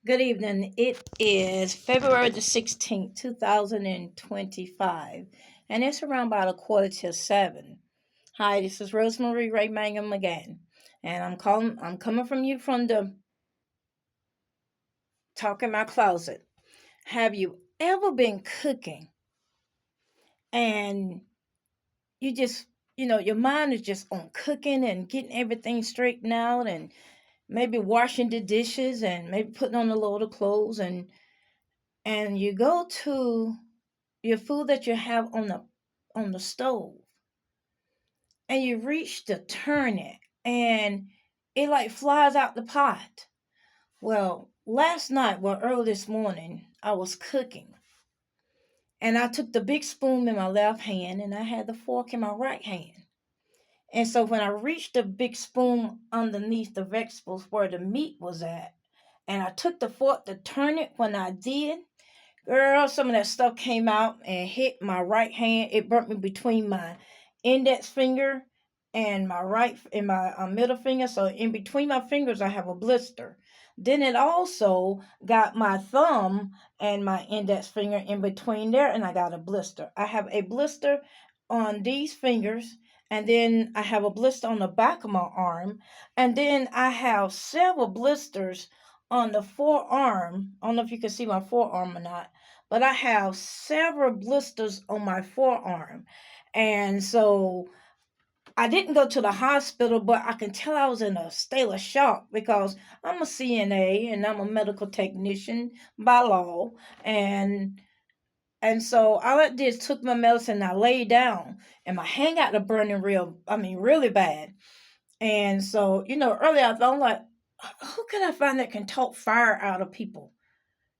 Good evening. It is February the 16th, 2025, and it's around about a quarter to seven. Hi, this is Rosemary Ray Mangum again, and I'm coming from you from the Talk in My Closet. Have you ever been cooking and you just, your mind is just on cooking and getting everything straightened out and maybe washing the dishes and maybe putting on a load of clothes and you go to your food that you have on the stove and you reach to turn it and it like flies out the pot. Well, early this morning, I was cooking and I took the big spoon in my left hand and I had the fork in my right hand. And so when I reached the big spoon underneath the vegetables where the meat was at, and I took the fork to turn it, when I did, girl, some of that stuff came out and hit my right hand. It burnt me between my index finger and my middle finger. So in between my fingers, I have a blister. Then it also got my thumb and my index finger in between there, and I got a blister. I have a blister on these fingers, and then I have a blister on the back of my arm, and then I have several blisters on the forearm. I don't know if you can see my forearm or not, but I have several blisters on my forearm. And so I didn't go to the hospital, but I can tell I was in a state of shock because I'm a CNA and I'm a medical technician by law. And so all I did is took my medicine and I laid down and my hand got to burning really bad. And so, earlier I thought, I'm like, who can I find that can talk fire out of people?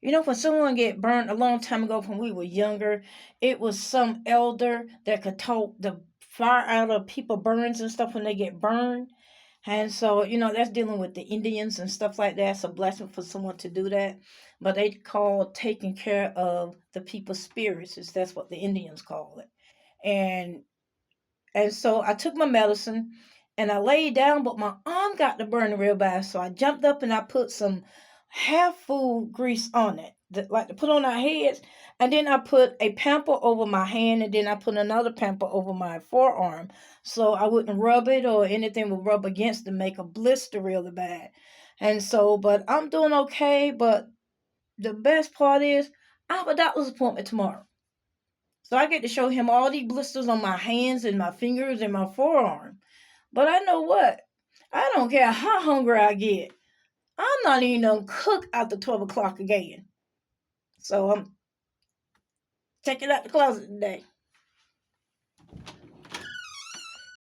When someone get burned a long time ago when we were younger, it was some elder that could talk the fire out of people burns and stuff when they get burned. And so, that's dealing with the Indians and stuff like that. It's a blessing for someone to do that. But they call taking care of the people's spirits, is that's what the Indians call it. And and so I took my medicine and I laid down, but my arm got to burning real bad. So I jumped up and I put some half food grease on it, like to put on our heads. And then I put a pamper over my hand, and then I put another pamper over my forearm so I wouldn't rub it or anything would rub against to make a blister really bad. And so, but I'm doing okay. But the best part is I have a doctor's appointment tomorrow. So I get to show him all these blisters on my hands and my fingers and my forearm. But I know what? I don't care how hungry I get. I'm not even gonna cook after 12 o'clock again. So I'm checking out the closet today.